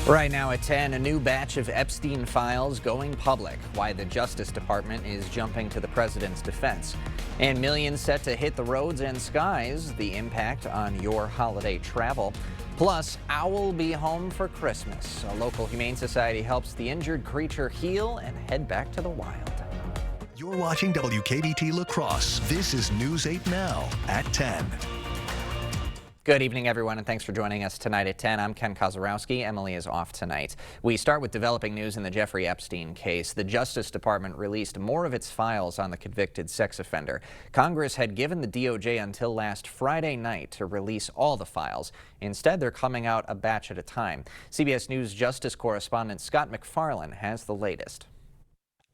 Right now at 10, a new batch of Epstein files going public. Why the Justice Department is jumping to the president's defense. And millions set to hit the roads and skies. The impact on your holiday travel. Plus, owl be home for Christmas. A local humane society helps the injured creature heal and head back to the wild. You're watching WKBT La Crosse. This is News 8 Now at 10. Good evening, everyone, and thanks for joining us tonight at 10. I'm Ken Kozarowski. Emily is off tonight. We start with developing news in the Jeffrey Epstein case. The Justice Department released more of its files on the convicted sex offender. Congress had given the DOJ until last Friday night to release all the files. Instead, they're coming out a batch at a time. CBS News Justice correspondent Scott MacFarlane has the latest.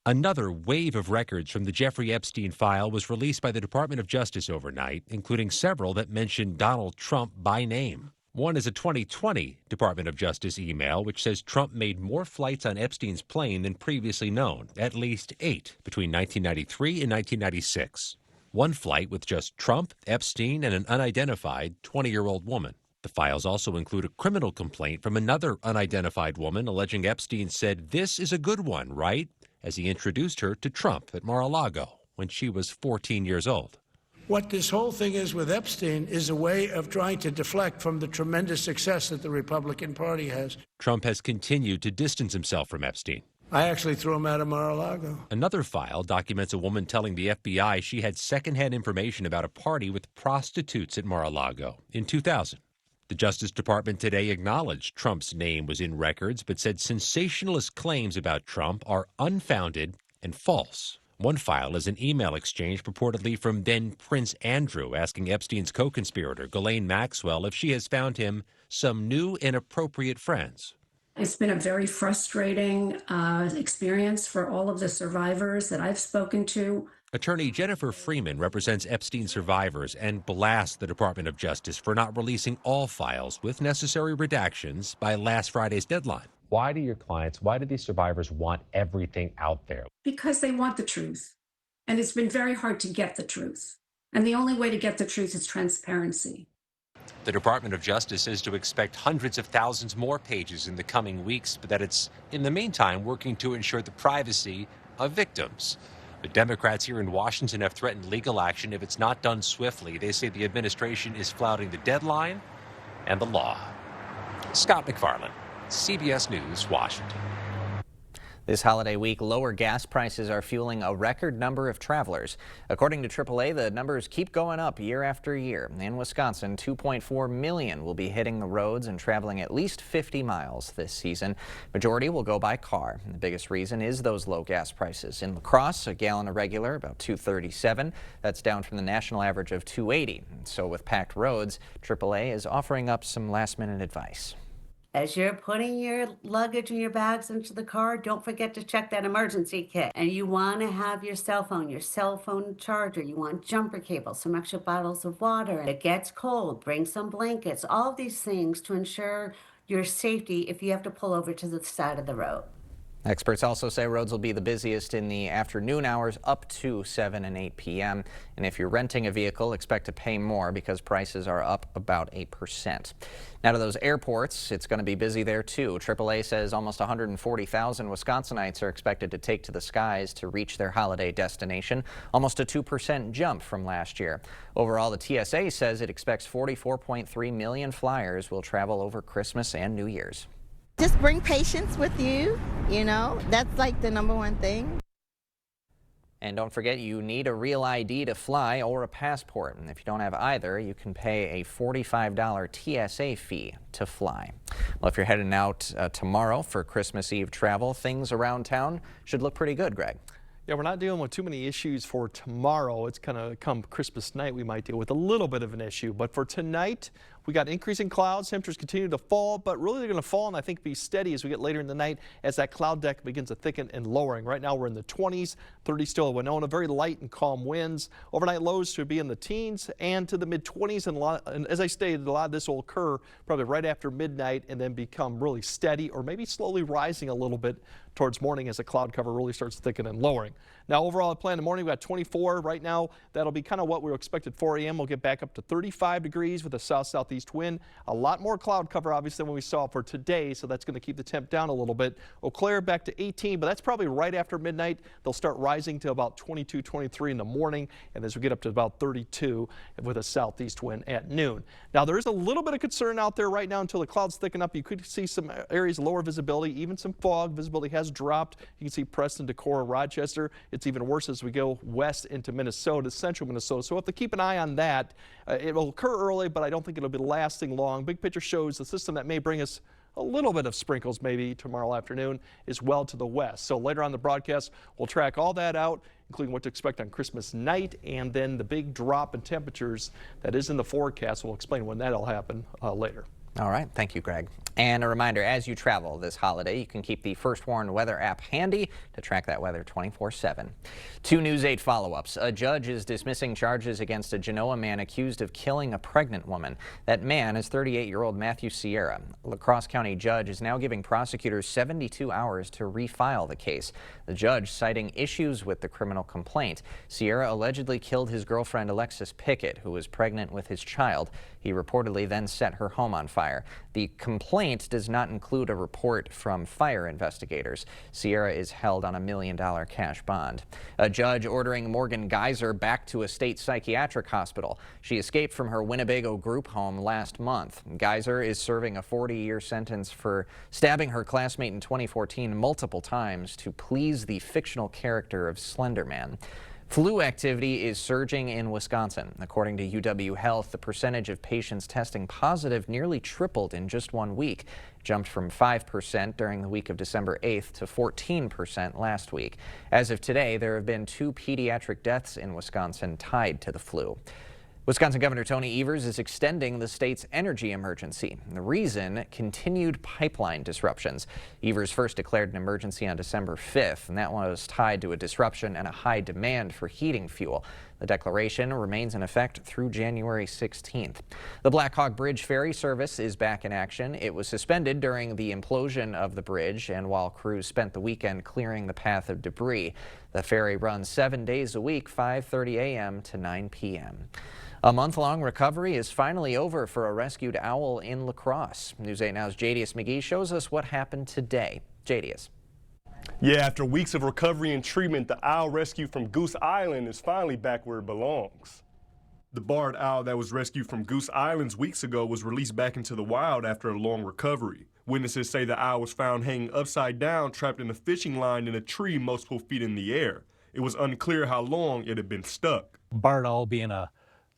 Another wave of records from the Jeffrey Epstein file was released by the Department of Justice overnight, including several that mention Donald Trump by name. One is a 2020 Department of Justice email, which says Trump made more flights on Epstein's plane than previously known, at least 8 between 1993 and 1996. One flight with just Trump, Epstein, and an unidentified 20-year-old woman. The files also include a criminal complaint from another unidentified woman alleging Epstein said, "This is a good one, right?" as he introduced her to Trump at Mar-a-Lago when she was 14 years old. What this whole thing is with Epstein is a way of trying to deflect from the tremendous success that the Republican Party has. Trump has continued to distance himself from Epstein. I actually threw him out of Mar-a-Lago. Another file documents a woman telling the FBI she had secondhand information about a party with prostitutes at Mar-a-Lago in 2000. The Justice Department today acknowledged Trump's name was in records, but said sensationalist claims about Trump are unfounded and false. One file is an email exchange purportedly from then Prince Andrew asking Epstein's co-conspirator, Ghislaine Maxwell, if she has found him some new inappropriate friends. It's been a very frustrating experience for all of the survivors that I've spoken to. Attorney Jennifer Freeman represents Epstein survivors and blasts the Department of Justice for not releasing all files with necessary redactions by last Friday's deadline. Why do these survivors want everything out there? Because they want the truth. And it's been very hard to get the truth. And the only way to get the truth is transparency. The Department of Justice is to expect hundreds of thousands more pages in the coming weeks, but that it's, in the meantime, working to ensure the privacy of victims. The Democrats here in Washington have threatened legal action if it's not done swiftly. They say the administration is flouting the deadline and the law. Scott MacFarlane, CBS News, Washington. This holiday week, lower gas prices are fueling a record number of travelers. According to AAA, the numbers keep going up year after year. In Wisconsin, 2.4 million will be hitting the roads and traveling at least 50 miles this season. Majority will go by car. The biggest reason is those low gas prices. In La Crosse, a gallon of regular about $2.37. That's down from the national average of $2.80. So with packed roads, AAA is offering up some last-minute advice. As you're putting your luggage and your bags into the car, don't forget to check that emergency kit. And you want to have your cell phone charger. You want jumper cables, some extra bottles of water. If it gets cold, bring some blankets. All of these things to ensure your safety if you have to pull over to the side of the road. Experts also say roads will be the busiest in the afternoon hours up to 7 and 8 p.m. And if you're renting a vehicle, expect to pay more because prices are up about 8%. Now to those airports, it's going to be busy there too. AAA says almost 140,000 Wisconsinites are expected to take to the skies to reach their holiday destination, almost a 2% jump from last year. Overall, the TSA says it expects 44.3 million flyers will travel over Christmas and New Year's. Just bring patience with you, that's like the number one thing. And don't forget, you need a real ID to fly or a passport. And if you don't have either, you can pay a $45 TSA fee to fly. Well, if you're heading out tomorrow for Christmas Eve travel, things around town should look pretty good, Greg. Yeah, we're not dealing with too many issues for tomorrow. It's kind of come Christmas night, we might deal with a little bit of an issue. But for tonight, we got increasing clouds. Temperatures continue to fall, but really they're going to fall and I think be steady as we get later in the night as that cloud deck begins to thicken and lowering. Right now we're in the 20s, 30 still at Winona. Very light and calm winds. Overnight lows should be in the teens and to the mid-20s. And as I stated, a lot of this will occur probably right after midnight and then become really steady or maybe slowly rising a little bit towards morning as the cloud cover really starts thickening and lowering. Now overall at plan in the morning we got 24 right now. That'll be kind of what we expect at 4 a.m. We'll get back up to 35 degrees with a south-southeast southeast wind. A lot more cloud cover, obviously, than we saw for today, so that's going to keep the temp down a little bit. Eau Claire back to 18, but that's probably right after midnight. They'll start rising to about 22, 23 in the morning, and as we get up to about 32 with a southeast wind at noon. Now, there is a little bit of concern out there right now until the clouds thicken up. You could see some areas lower visibility, even some fog. Visibility has dropped. You can see Preston, Decorah, Rochester. It's even worse as we go west into Minnesota, central Minnesota. So we have to keep an eye on that. It will occur early, but I don't think it'll be lasting long. Big picture shows the system that may bring us a little bit of sprinkles maybe tomorrow afternoon is well to the west. So later on the broadcast, we'll track all that out, including what to expect on Christmas night, and then the big drop in temperatures that is in the forecast. We'll explain when that'll happen later. All right. Thank you, Greg. And a reminder, as you travel this holiday, you can keep the First Warn weather app handy to track that weather 24/7. 2 News 8 follow-ups. A judge is dismissing charges against a Genoa man accused of killing a pregnant woman. That man is 38-year-old Matthew Sierra. La Crosse County judge is now giving prosecutors 72 hours to refile the case. The judge citing issues with the criminal complaint. Sierra allegedly killed his girlfriend Alexis Pickett, who was pregnant with his child. He reportedly then set her home on fire. The complaint does not include a report from fire investigators. Sierra is held on $1 million cash bond. A judge ordering Morgan Geyser back to a state psychiatric hospital. She escaped from her Winnebago group home last month. Geyser is serving a 40-year sentence for stabbing her classmate in 2014 multiple times to please the fictional character of Slender Man. Flu activity is surging in Wisconsin. According to UW Health, the percentage of patients testing positive nearly tripled in just 1 week. It jumped from 5% during the week of December 8th to 14% last week. As of today, there have been 2 pediatric deaths in Wisconsin tied to the flu. Wisconsin Governor Tony Evers is extending the state's energy emergency. The reason, continued pipeline disruptions. Evers first declared an emergency on December 5th, and that was tied to a disruption and a high demand for heating fuel. The declaration remains in effect through January 16th. The Black Hawk Bridge ferry service is back in action. It was suspended during the implosion of the bridge, and while crews spent the weekend clearing the path of debris. The ferry runs 7 days a week, 5:30 a.m. to 9 p.m. A month-long recovery is finally over for a rescued owl in La Crosse. News 8 Now's Jadius McGee shows us what happened today. Jadius. Yeah, after weeks of recovery and treatment, the owl rescued from Goose Island is finally back where it belongs. The barred owl that was rescued from Goose Islands weeks ago was released back into the wild after a long recovery. Witnesses say the owl was found hanging upside down, trapped in a fishing line in a tree multiple feet in the air. It was unclear how long it had been stuck. Barred owl being a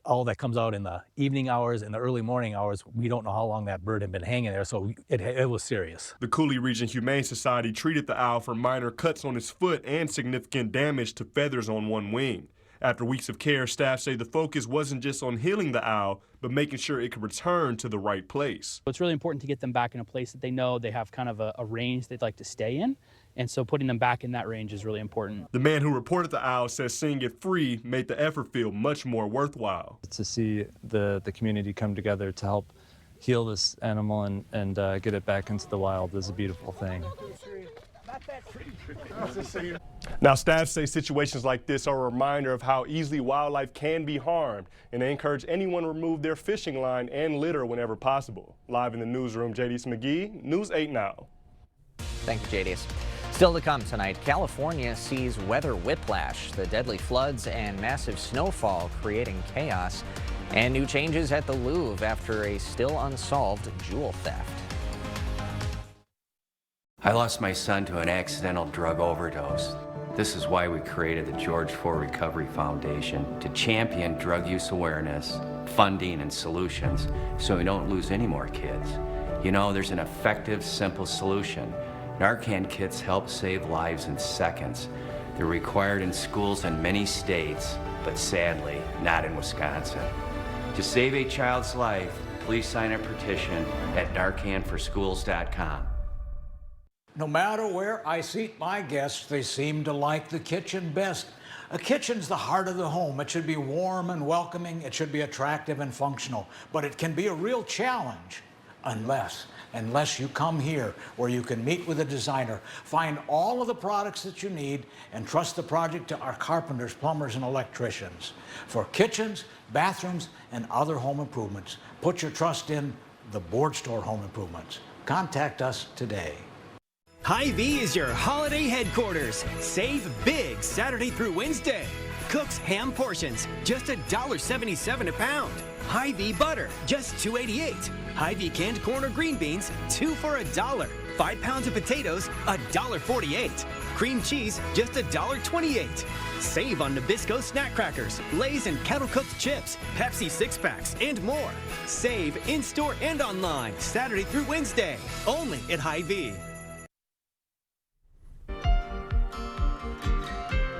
owl that comes out in the evening hours and the early morning hours, we don't know how long that bird had been hanging there, so it was serious. The Cooley Region Humane Society treated the owl for minor cuts on its foot and significant damage to feathers on one wing. After weeks of care, staff say the focus wasn't just on healing the owl, but making sure it could return to the right place. It's really important to get them back in a place that they know they have kind of a range they'd like to stay in. And so putting them back in that range is really important. The man who reported the owl says seeing it free made the effort feel much more worthwhile. To see the community come together to help heal this animal and get it back into the wild is a beautiful thing. Now, staff say situations like this are a reminder of how easily wildlife can be harmed, and they encourage anyone to remove their fishing line and litter whenever possible. Live in the newsroom, Jadius McGee, News 8 Now. Thank you, Jadius. Still to come tonight, California sees weather whiplash, the deadly floods and massive snowfall creating chaos, and new changes at the Louvre after a still unsolved jewel theft. I lost my son to an accidental drug overdose. This is why we created the George Ford Recovery Foundation, to champion drug use awareness, funding, and solutions so we don't lose any more kids. You know, there's an effective, simple solution. Narcan kits help save lives in seconds. They're required in schools in many states, but sadly, not in Wisconsin. To save a child's life, please sign a petition at narcanforschools.com. No matter where I seat my guests, they seem to like the kitchen best. A kitchen's the heart of the home. It should be warm and welcoming. It should be attractive and functional. But it can be a real challenge. unless you come here where you can meet with a designer, find all of the products that you need, and trust the project to our carpenters, plumbers, and electricians. For kitchens, bathrooms, and other home improvements, put your trust in the Board Store Home Improvements. Contact us today. Hy-Vee is your holiday headquarters. Save big Saturday through Wednesday. Cook's ham portions, just $1.77 a pound. Hy-Vee butter, just $2.88. Hy-Vee canned corn or green beans, 2 for $1. 5 pounds of potatoes, $1.48. Cream cheese, just $1.28. Save on Nabisco snack crackers, Lay's and kettle cooked chips, Pepsi 6-packs, and more. Save in-store and online, Saturday through Wednesday, only at Hy-Vee.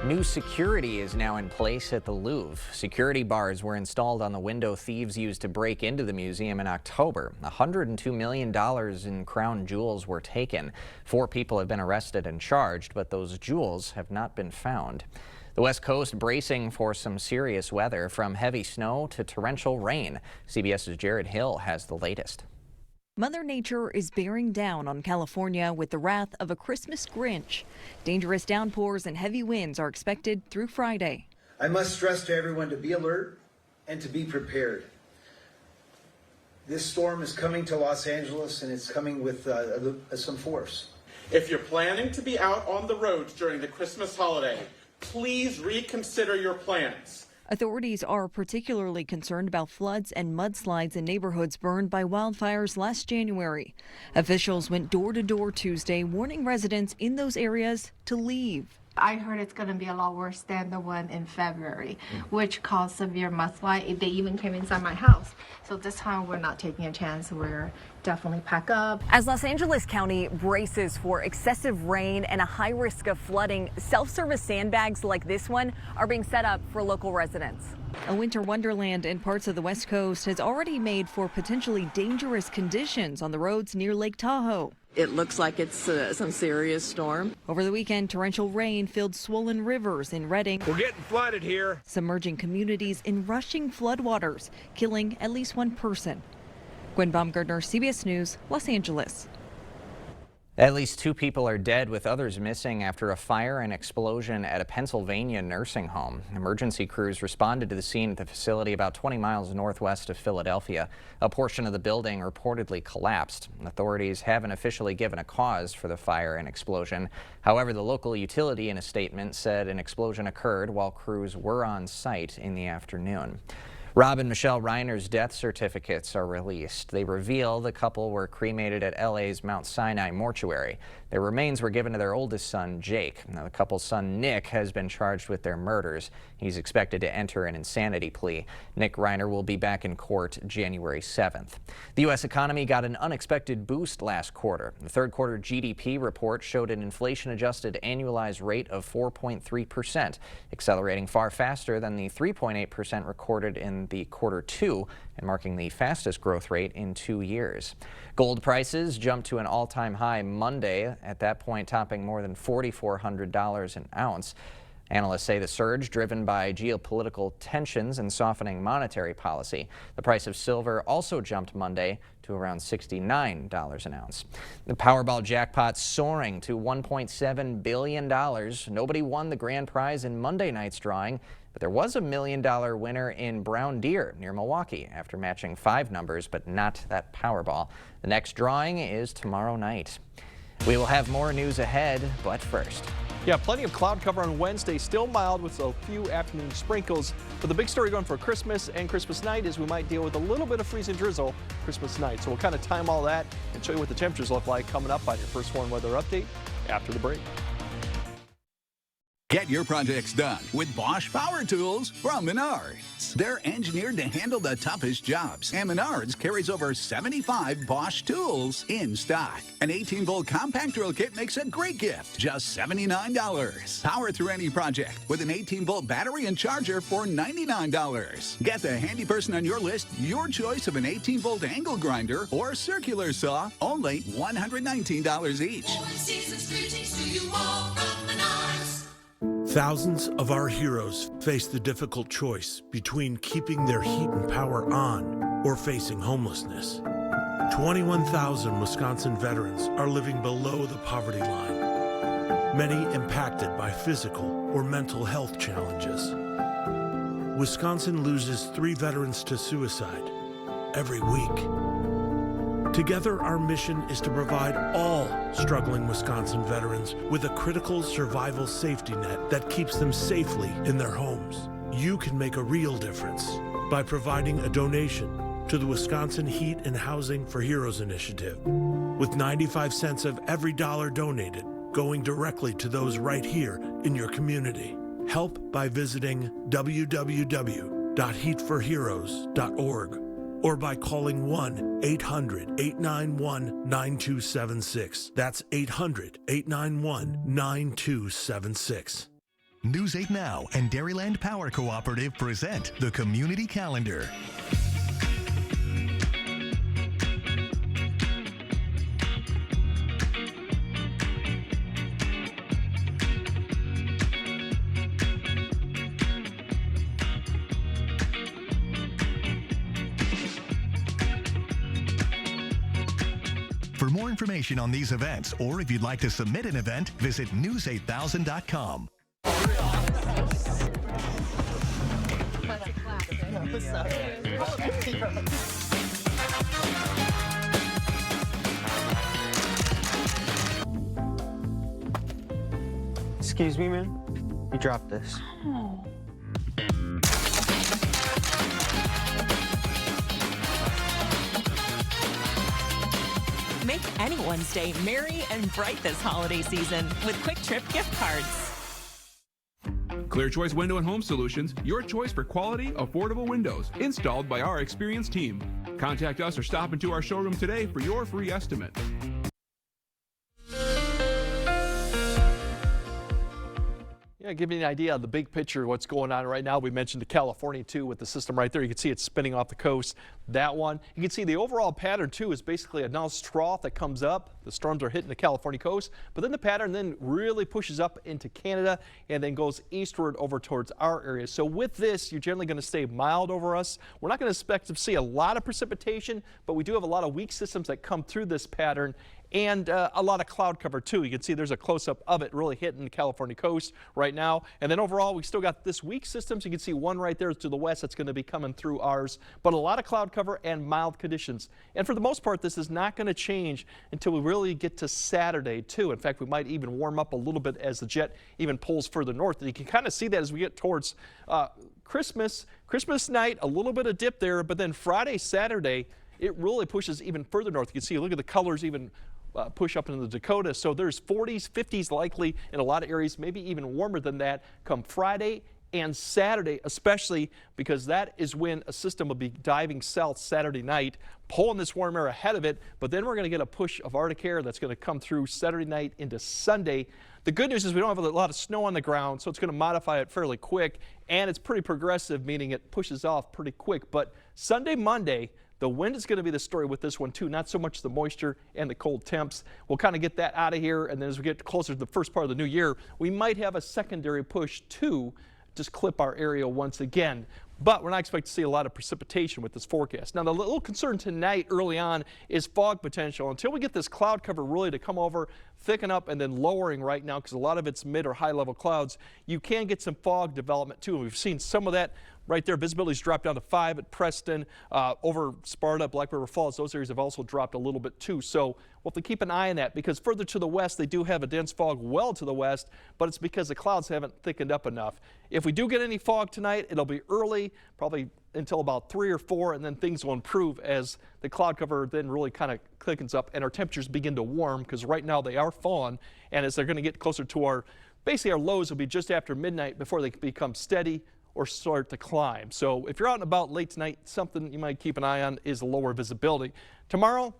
New security is now in place at the Louvre. Security bars were installed on the window thieves used to break into the museum in October. $102 million in crown jewels were taken. 4 people have been arrested and charged, but those jewels have not been found. The West Coast bracing for some serious weather, from heavy snow to torrential rain. CBS's Jared Hill has the latest. Mother Nature is bearing down on California with the wrath of a Christmas Grinch. Dangerous downpours and heavy winds are expected through Friday. I must stress to everyone to be alert and to be prepared. This storm is coming to Los Angeles, and it's coming with some force. If you're planning to be out on the roads during the Christmas holiday, please reconsider your plans. Authorities are particularly concerned about floods and mudslides in neighborhoods burned by wildfires last January. Officials went door to door Tuesday, warning residents in those areas to leave. I heard it's going to be a lot worse than the one in February, which caused severe mudslide. They even came inside my house. So this time we're not taking a chance. We're definitely pack up. As Los Angeles County braces for excessive rain and a high risk of flooding, self-service sandbags like this one are being set up for local residents. A winter wonderland in parts of the West Coast has already made for potentially dangerous conditions on the roads near Lake Tahoe. It looks like it's some serious storm. Over the weekend, torrential rain filled swollen rivers in Redding. We're getting flooded here. Submerging communities in rushing floodwaters, killing at least one person. Gwen Baumgartner, CBS News, Los Angeles. At least 2 people are dead, with others missing after a fire and explosion at a Pennsylvania nursing home. Emergency crews responded to the scene at the facility about 20 miles northwest of Philadelphia. A portion of the building reportedly collapsed. Authorities haven't officially given a cause for the fire and explosion. However, the local utility in a statement said an explosion occurred while crews were on site in the afternoon. Rob and Michelle Reiner's death certificates are released. They reveal the couple were cremated at LA's Mount Sinai mortuary. Their remains were given to their oldest son, Jake. Now, the couple's son, Nick, has been charged with their murders. He's expected to enter an insanity plea. Nick Reiner will be back in court January 7th. The U.S. economy got an unexpected boost last quarter. The third quarter GDP report showed an inflation-adjusted annualized rate of 4.3%, accelerating far faster than the 3.8% recorded in the quarter 2 and marking the fastest growth rate in 2 years. Gold prices jumped to an all-time high Monday, at that point topping more than $4,400 an ounce. Analysts say the surge driven by geopolitical tensions and softening monetary policy. The price of silver also jumped Monday to around $69 an ounce. The Powerball jackpot soaring to $1.7 billion. Nobody won the grand prize in Monday night's drawing, but there was a $1 million winner in Brown Deer near Milwaukee after matching 5 numbers, but not that Powerball. The next drawing is tomorrow night. We will have more news ahead, but first. Yeah, plenty of cloud cover on Wednesday, still mild with a few afternoon sprinkles. But the big story going for Christmas and Christmas night is we might deal with a little bit of freezing drizzle Christmas night. So we'll kind of time all that and show you what the temperatures look like coming up on your First Warn weather update after the break. Get your projects done with Bosch Power Tools from Menards. They're engineered to handle the toughest jobs, and Menards carries over 75 Bosch tools in stock. An 18-volt compact drill kit makes a great gift, just $79. Power through any project with an 18-volt battery and charger for $99. Get the handy person on your list your choice of an 18-volt angle grinder or circular saw, only $119 each. Thousands of our heroes face the difficult choice between keeping their heat and power on or facing homelessness. 21,000 Wisconsin veterans are living below the poverty line, many impacted by physical or mental health challenges. Wisconsin loses 3 veterans to suicide every week. Together, our mission is to provide all struggling Wisconsin veterans with a critical survival safety net that keeps them safely in their homes. You can make a real difference by providing a donation to the Wisconsin Heat and Housing for Heroes initiative, with 95 cents of every dollar donated going directly to those right here in your community. Help by visiting www.heatforheroes.org or by calling 1-800-891-9276. That's 800-891-9276. News 8 Now and Dairyland Power Cooperative present the Community Calendar. For more information on these events, or if you'd like to submit an event, visit news8000.com. Excuse me, ma'am. You dropped this. Oh. Make anyone's day merry and bright this holiday season with Quick Trip gift cards. Clear Choice Window and Home Solutions, your choice for quality, affordable windows, installed by our experienced team. Contact us or stop into our showroom today for your free estimate. Yeah, give you an idea of the big picture of what's going on right now. We mentioned the California too with the system right there. You can see it spinning off the coast. That one. You can see the overall pattern too is basically a nice trough that comes up. The storms are hitting the California coast, but then the pattern then really pushes up into Canada and then goes eastward over towards our area. So with this, you're generally going to stay mild over us. We're not going to expect to see a lot of precipitation, but we do have a lot of weak systems that come through this pattern, and a lot of cloud cover too. You can see there's a close-up of it really hitting the California coast right now. And then overall, we still got this weak system. So you can see one right there to the west that's going to be coming through ours. But a lot of cloud cover and mild conditions. And for the most part, this is not going to change until we really get to Saturday too. In fact, we might even warm up a little bit as the jet even pulls further north. And you can kind of see that as we get towards Christmas night, a little bit of dip there. But then Friday, Saturday, it really pushes even further north. You can see, look at the colors even push up into the Dakota. So there's 40s, 50s likely in a lot of areas, maybe even warmer than that come Friday and Saturday, especially because that is when a system will be diving south Saturday night, pulling this warm air ahead of it. But then we're going to get a push of Arctic air that's going to come through Saturday night into Sunday. The good news is we don't have a lot of snow on the ground, so it's going to modify it fairly quick, and it's pretty progressive, meaning it pushes off pretty quick. But Sunday, Monday, the wind is going to be the story with this one too, not so much the moisture and the cold temps. We'll kind of get that out of here, and then as we get closer to the first part of the new year, we might have a secondary push to just clip our area once again. But we're not expecting to see a lot of precipitation with this forecast. Now, the little concern tonight early on is fog potential. Until we get this cloud cover really to come over, thicken up, and then lowering right now, because a lot of it's mid or high level clouds, you can get some fog development too. And we've seen some of that right there. Visibility's dropped down to 5 at Preston, over Sparta, Black River Falls. Those areas have also dropped a little bit too. So we'll have to keep an eye on that, because further to the west, they do have a dense fog well to the west, but it's because the clouds haven't thickened up enough. If we do get any fog tonight, it'll be early, probably until about 3 or 4, and then things will improve as the cloud cover then really kind of thickens up and our temperatures begin to warm, because right now they are falling, and as they're going to get closer to our, basically our lows will be just after midnight before they become steady or start to climb. So if you're out and about late tonight, something you might keep an eye on is lower visibility. Tomorrow,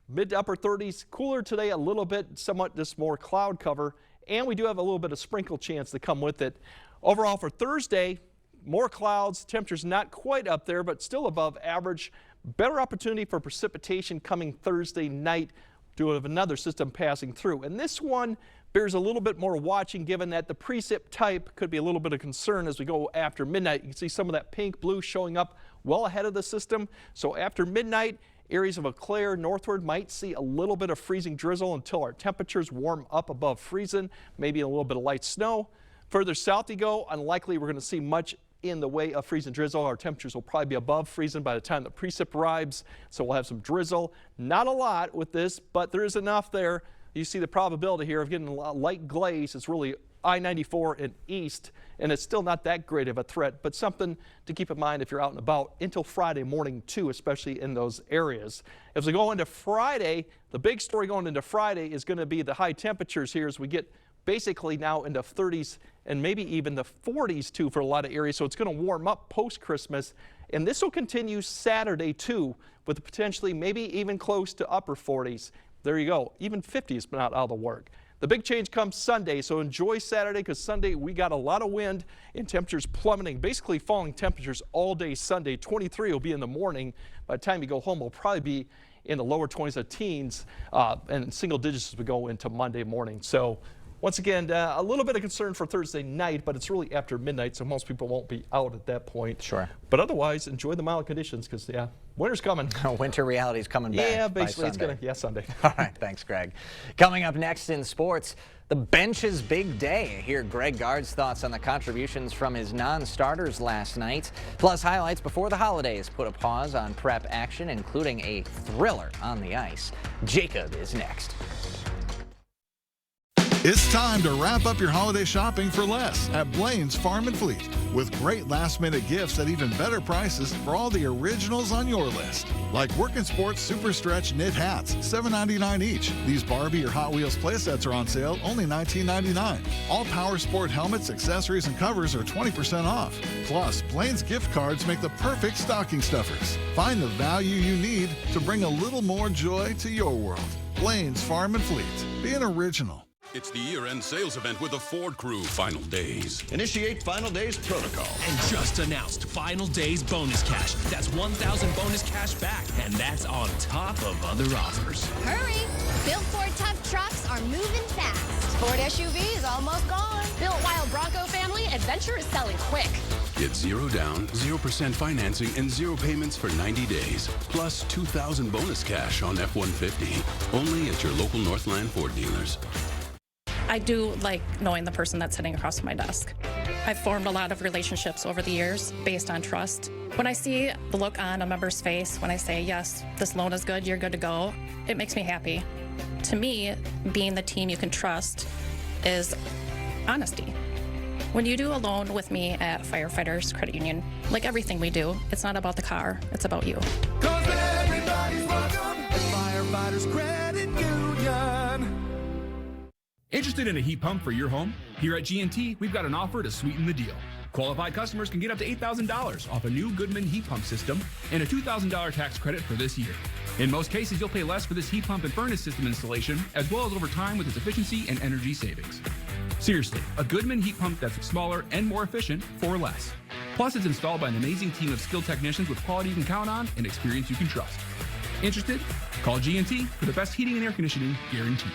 mid to upper 30s, cooler today a little bit, somewhat just more cloud cover, and we do have a little bit of sprinkle chance to come with it. Overall for Thursday, more clouds, temperatures not quite up there, but still above average. Better opportunity for precipitation coming Thursday night due to another system passing through. And this one bears a little bit more watching, given that the precip type could be a little bit of concern as we go after midnight. You can see some of that pink blue showing up well ahead of the system. So after midnight, Areas of Eau Claire northward might see a little bit of freezing drizzle until our temperatures warm up above freezing, maybe a little bit of light snow. Further south you go, unlikely we're going to see much in the way of freezing drizzle. Our temperatures will probably be above freezing by the time the precip arrives, so we'll have some drizzle. Not a lot with this, but there is enough there. You see the probability here of getting a light glaze. It's really I-94 and east, and it's still not that great of a threat, but something to keep in mind if you're out and about until Friday morning too, especially in those areas. As we go into Friday, the big story going into Friday is going to be the high temperatures here as we get basically now into 30s and maybe even the 40s too for a lot of areas. So it's going to warm up post-Christmas, and this will continue Saturday too, with potentially maybe even close to upper 40s. There you go, even 50s, but not out of the work. The big change comes Sunday, so enjoy Saturday because Sunday we got a lot of wind and temperatures plummeting, basically falling temperatures all day Sunday. 23 will be in the morning. By the time you go home, we'll probably be in the lower 20s of teens and single digits as we go into Monday morning. So once again, a little bit of concern for Thursday night, but it's really after midnight, so most people won't be out at that point. Sure. But otherwise, enjoy the mild conditions because, yeah, winter's coming. Winter reality is coming back. Yeah, basically by it's going to, yeah, Sunday. All right, thanks, Greg. Coming up next in sports, the bench's big day. Hear Greg Gard's thoughts on the contributions from his non-starters last night. Plus, highlights before the holidays put a pause on prep action, including a thriller on the ice. Jacob is next. It's time to wrap up your holiday shopping for less at Blaine's Farm and Fleet, with great last-minute gifts at even better prices for all the originals on your list. Like Workin' Sports Super Stretch knit hats, $7.99 each. These Barbie or Hot Wheels playsets are on sale, only $19.99. All Power Sport helmets, accessories, and covers are 20% off. Plus, Blaine's gift cards make the perfect stocking stuffers. Find the value you need to bring a little more joy to your world. Blaine's Farm and Fleet. Be an original. It's the year-end sales event with the Ford Crew Final Days. Initiate Final Days protocol. And just announced Final Days bonus cash. That's 1,000 bonus cash back, and that's on top of other offers. Hurry! Built Ford tough trucks are moving fast. Ford SUV is almost gone. Built Wild Bronco family adventure is selling quick. Get 0 down, 0% financing, and 0 payments for 90 days. Plus 2,000 bonus cash on F-150. Only at your local Northland Ford dealers. I do like knowing the person that's sitting across my desk. I've formed a lot of relationships over the years based on trust. When I see the look on a member's face when I say, yes, this loan is good, you're good to go, it makes me happy. To me, being the team you can trust is honesty. When you do a loan with me at Firefighters Credit Union, like everything we do, it's not about the car, it's about you. 'Cause everybody's welcome at Firefighters Credit Union. Interested in a heat pump for your home? Here at G&T, we've got an offer to sweeten the deal. Qualified customers can get up to $8,000 off a new Goodman heat pump system and a $2,000 tax credit for this year. In most cases, you'll pay less for this heat pump and furnace system installation, as well as over time with its efficiency and energy savings. Seriously, a Goodman heat pump that's smaller and more efficient for less. Plus, it's installed by an amazing team of skilled technicians with quality you can count on and experience you can trust. Interested? Call G&T for the best heating and air conditioning guaranteed.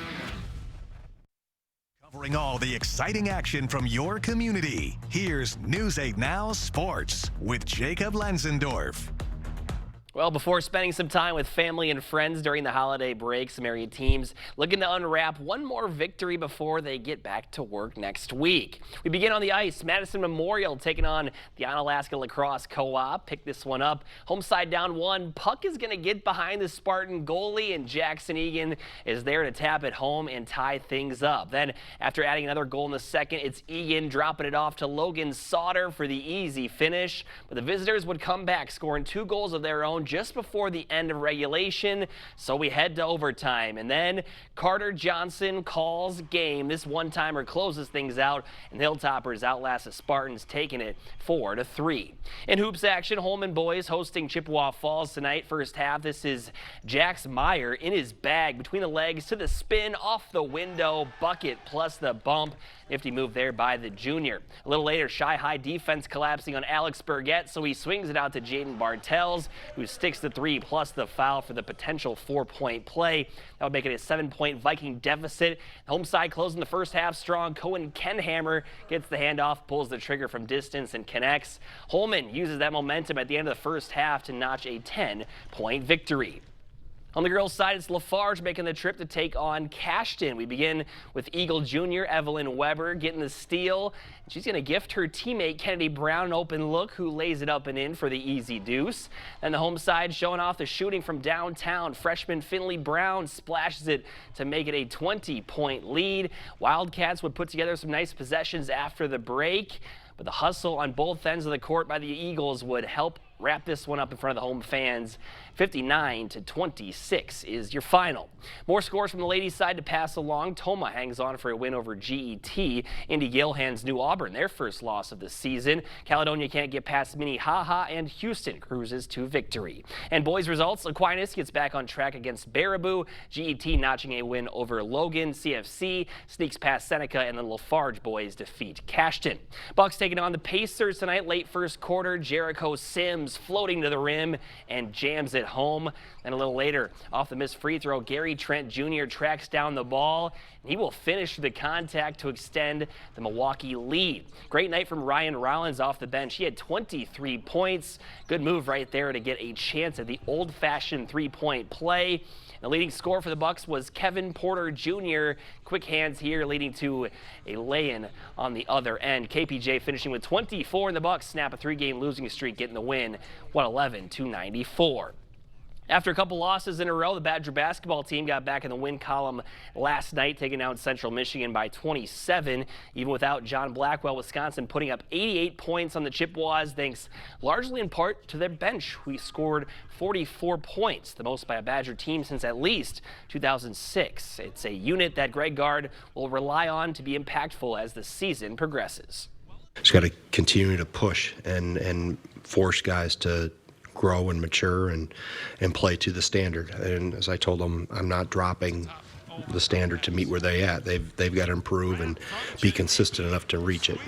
Covering all the exciting action from your community. Here's News 8 Now Sports with Jacob Lenzendorf. Well, before spending some time with family and friends during the holiday break, some area teams looking to unwrap one more victory before they get back to work next week. We begin on the ice. Madison Memorial taking on the Onalaska Lacrosse Co-op. Pick this one up. Home side down 1. Puck is going to get behind the Spartan goalie, and Jackson Egan is there to tap it home and tie things up. Then, after adding another goal in the second, it's Egan dropping it off to Logan Sauter for the easy finish. But the visitors would come back, scoring 2 goals of their own just before the end of regulation, so we head to overtime. And then Carter Johnson calls game. This one-timer closes things out, and the Hilltoppers outlast the Spartans, taking it 4-3. In hoops action, Holman boys hosting Chippewa Falls tonight. First half, this is Jax Meyer in his bag between the legs to the spin, off the window, bucket plus the bump. Nifty move there by the junior. A little later, Shy High defense collapsing on Alex Burgett, so he swings it out to Jaden Bartels, who sticks the 3 plus the foul for the potential 4-point play. That would make it a 7-point Viking deficit. Home side closing the first half strong. Cohen Kenhammer gets the handoff, pulls the trigger from distance, and connects. Holman uses that momentum at the end of the first half to notch a 10-point victory. On the girls' side, it's Lafarge making the trip to take on Cashton. We begin with Eagle Jr. Evelyn Weber getting the steal. She's going to gift her teammate Kennedy Brown an open look, who lays it up and in for the easy deuce. Then the home side showing off the shooting from downtown. Freshman Finley Brown splashes it to make it a 20-point lead. Wildcats would put together some nice possessions after the break, but the hustle on both ends of the court by the Eagles would help wrap this one up in front of the home fans. 59-26 is your final. More scores from the ladies' side to pass along. Toma hangs on for a win over GET. Indy Gale-hands New Auburn, their first loss of the season. Caledonia can't get past Minnehaha, and Houston cruises to victory. And boys results, Aquinas gets back on track against Baraboo. GET notching a win over Logan. CFC sneaks past Seneca, and the Lafarge boys defeat Cashton. Bucks taking on the Pacers tonight, late first quarter. Jericho Sims floating to the rim and jams it home. And a little later, off the missed free throw, Gary Trent Jr. tracks down the ball. He will finish the contact to extend the Milwaukee lead. Great night from Ryan Rollins off the bench. He had 23 points. Good move right there to get a chance at the old-fashioned three-point play. The leading scorer for the Bucks was Kevin Porter Jr. Quick hands here, leading to a lay-in on the other end. KPJ finishing with 24, and the Bucks snap a three-game losing streak, getting the win, 111-94. After a couple losses in a row, the Badger basketball team got back in the win column last night, taking down Central Michigan by 27. Even without John Blackwell, Wisconsin putting up 88 points on the Chippewas, thanks largely in part to their bench. We scored 44 points, the most by a Badger team since at least 2006. It's a unit that Greg Gard will rely on to be impactful as the season progresses. Just got to continue to push and force guys to grow and mature and play to the standard. And as I told them, I'm not dropping the standard to meet where they at. They've got to improve and be consistent enough to reach it.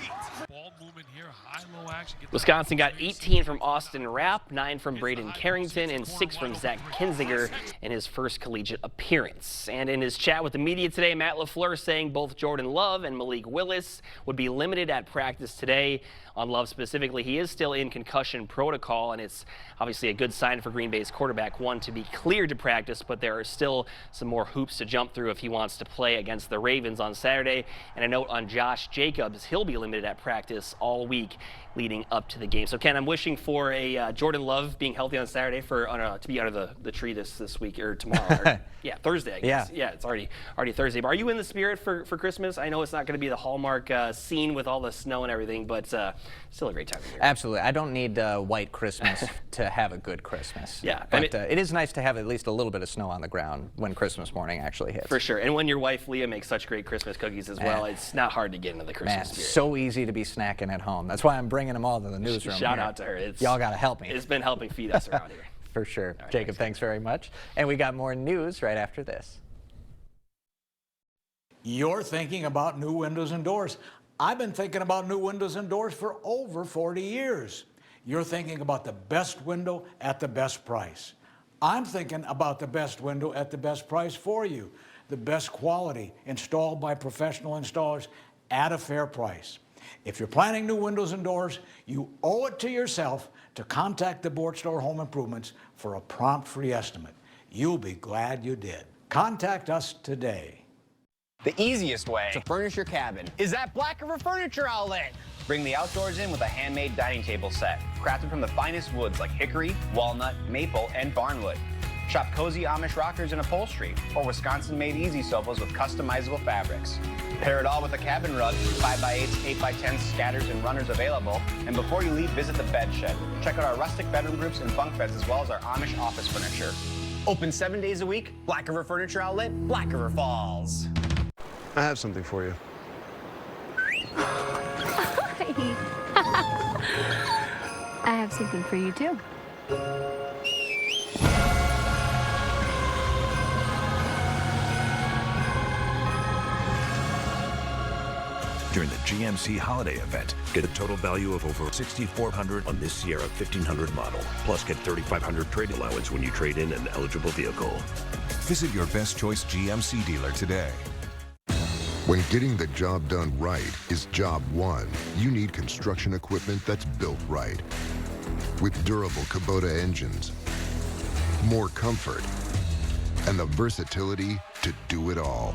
Wisconsin got 18 from Austin Rapp, 9 from Braden Carrington, and 6 from Zach Kinziger in his first collegiate appearance. And in his chat with the media today, Matt LaFleur saying both Jordan Love and Malik Willis would be limited at practice today. On Love specifically, he is still in concussion protocol, and it's obviously a good sign for Green Bay's quarterback, one, to be cleared to practice, but there are still some more hoops to jump through if he wants to play against the Ravens on Saturday. And a note on Josh Jacobs, he'll be limited at practice all week leading up to the game. So, Ken, I'm wishing for a Jordan Love being healthy on Saturday to be under the tree this week or tomorrow. Or, Thursday, I guess. Yeah, it's already Thursday. But are you in the spirit for Christmas? I know it's not going to be the Hallmark scene with all the snow and everything, but still a great time of year. Absolutely. I don't need white Christmas to have a good Christmas. Yeah. But it is nice to have at least a little bit of snow on the ground when Christmas morning actually hits. For sure. And when your wife, Leah, makes such great Christmas cookies as well, it's not hard to get into the Christmas spirit. So easy to be snacking at home. That's why I'm bringing them all to the newsroom. Shout out to her. Y'all got to help me. It's been helping feed us around here. For sure. Right, Jacob, thanks very much. And we got more news right after this. You're thinking about new windows and doors. I've been thinking about new windows and doors for over 40 years. You're thinking about the best window at the best price. I'm thinking about the best window at the best price for you. The best quality, installed by professional installers at a fair price. If you're planning new windows and doors, you owe it to yourself to contact the Board Store Home Improvements for a prompt free estimate. You'll be glad you did. Contact us today. The easiest way to furnish your cabin is at Black River Furniture Outlet. Bring the outdoors in with a handmade dining table set, crafted from the finest woods like hickory, walnut, maple, and barnwood. Shop cozy Amish rockers and upholstery, or Wisconsin-made easy sofas with customizable fabrics. Pair it all with a cabin rug, 5x8s, 8x10s, scatters, and runners available. And before you leave, visit the bed shed. Check out our rustic bedroom groups and bunk beds, as well as our Amish office furniture. Open 7 days a week, Black River Furniture Outlet, Black River Falls. I have something for you. I have something for you, too. During the GMC holiday event, get a total value of over $6,400 on this Sierra 1500 model. Plus, get $3,500 trade allowance when you trade in an eligible vehicle. Visit your Best Choice GMC dealer today. When getting the job done right is job one, you need construction equipment that's built right. With durable Kubota engines, more comfort, and the versatility to do it all.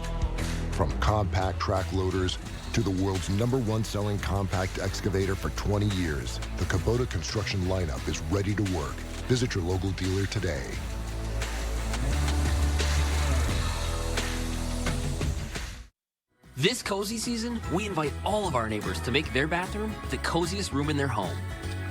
From compact track loaders to the world's #1 selling compact excavator for 20 years, the Kubota construction lineup is ready to work. Visit your local dealer today. This cozy season, we invite all of our neighbors to make their bathroom the coziest room in their home.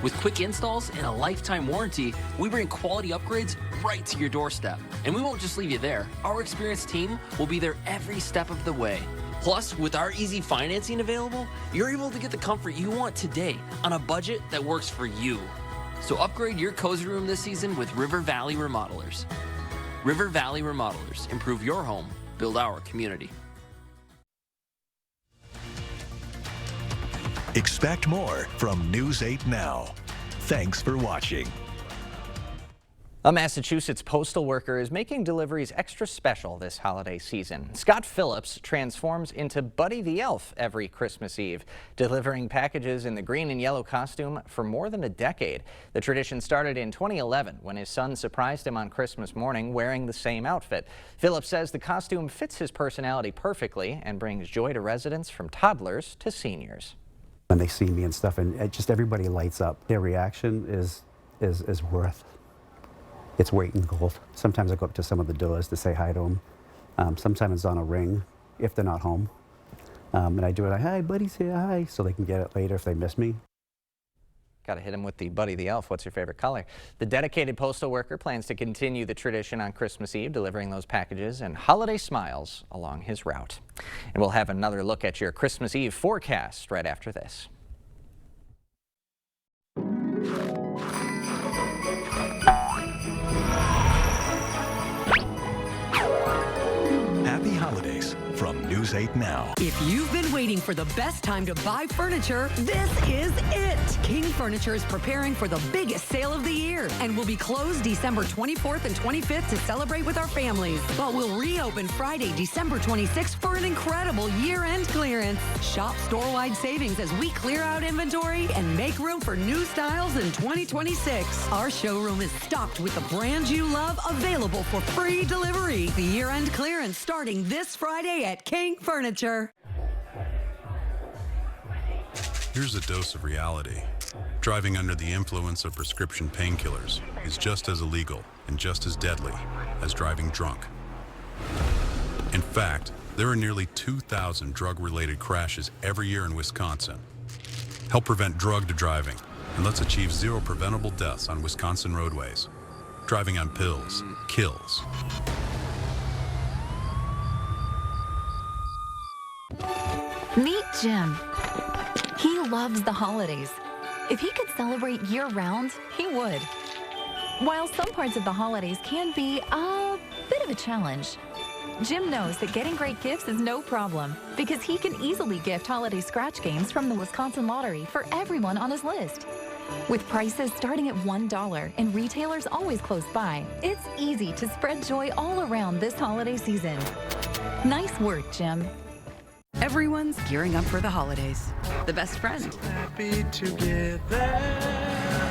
With quick installs and a lifetime warranty, we bring quality upgrades right to your doorstep. And we won't just leave you there. Our experienced team will be there every step of the way. Plus, with our easy financing available, you're able to get the comfort you want today on a budget that works for you. So upgrade your cozy room this season with River Valley Remodelers. River Valley Remodelers. Improve your home, build our community. Expect more from News 8 Now. Thanks for watching. A Massachusetts postal worker is making deliveries extra special this holiday season. Scott Phillips transforms into Buddy the Elf every Christmas Eve, delivering packages in the green and yellow costume for more than a decade. The tradition started in 2011 when his son surprised him on Christmas morning wearing the same outfit. Phillips says the costume fits his personality perfectly and brings joy to residents from toddlers to seniors. When they see me and stuff, and just everybody lights up. Their reaction is worth its weight in gold. Sometimes I go up to some of the doors to say hi to them. Sometimes it's on a ring if they're not home. And I do it, hi, Buddy's here, hi, so they can get it later if they miss me. Got to hit him with the Buddy the Elf. What's your favorite color? The dedicated postal worker plans to continue the tradition on Christmas Eve, delivering those packages and holiday smiles along his route. And we'll have another look at your Christmas Eve forecast right after this. Happy holidays from News 8 Now. If you've been waiting for the best time to buy furniture, this is it. King Furniture is preparing for the biggest sale of the year and will be closed December 24th and 25th to celebrate with our families. But we'll reopen Friday, December 26th for an incredible year-end clearance. Shop store-wide savings as we clear out inventory and make room for new styles in 2026. Our showroom is stocked with the brands you love, available for free delivery. The year-end clearance starting this Friday at King Furniture. Here's a dose of reality. Driving under the influence of prescription painkillers is just as illegal and just as deadly as driving drunk. In fact, there are nearly 2,000 drug-related crashes every year in Wisconsin. Help prevent drug driving, and let's achieve 0 preventable deaths on Wisconsin roadways. Driving on pills kills. Meet Jim. He loves the holidays. If he could celebrate year-round, he would. While some parts of the holidays can be a bit of a challenge, Jim knows that getting great gifts is no problem because he can easily gift holiday scratch games from the Wisconsin Lottery for everyone on his list. With prices starting at $1 and retailers always close by, it's easy to spread joy all around this holiday season. Nice work, Jim. Everyone's gearing up for the holidays. The best friend. Happy together.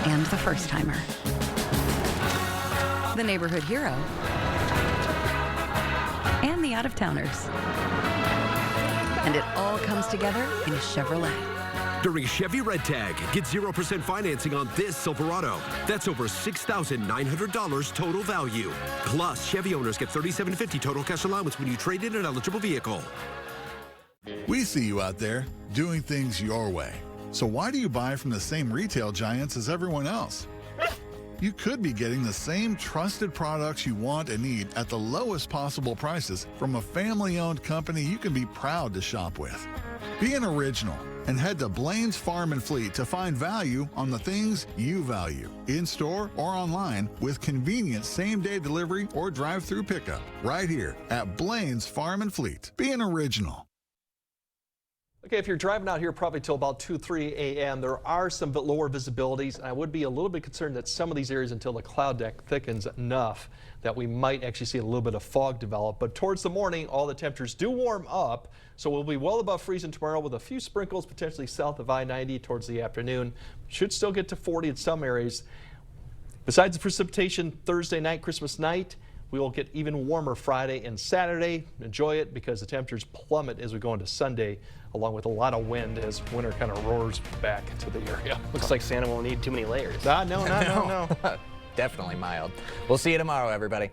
And the first timer. The neighborhood hero. And the out-of-towners. And it all comes together in a Chevrolet. During Chevy Red Tag, get 0% financing on this Silverado. That's over $6,900 total value. Plus, Chevy owners get $3,750 total cash allowance when you trade in an eligible vehicle. We see you out there doing things your way. So why do you buy from the same retail giants as everyone else? You could be getting the same trusted products you want and need at the lowest possible prices from a family-owned company you can be proud to shop with. Be an original and head to Blaine's Farm and Fleet to find value on the things you value, in-store or online, with convenient same-day delivery or drive-through pickup right here at Blaine's Farm and Fleet. Be an original. Okay, if you're driving out here probably till about 2-3 a.m., there are some lower visibilities. I would be a little bit concerned that some of these areas until the cloud deck thickens enough that we might actually see a little bit of fog develop. But towards the morning, all the temperatures do warm up, so we'll be well above freezing tomorrow with a few sprinkles potentially south of I-90 towards the afternoon. Should still get to 40 in some areas. Besides the precipitation Thursday night, Christmas night, We will get even warmer Friday and Saturday. Enjoy it because the temperatures plummet as we go into Sunday, along with a lot of wind as winter kind of roars back into the area. Looks like Santa won't need too many layers. No. Definitely mild. We'll see you tomorrow, everybody.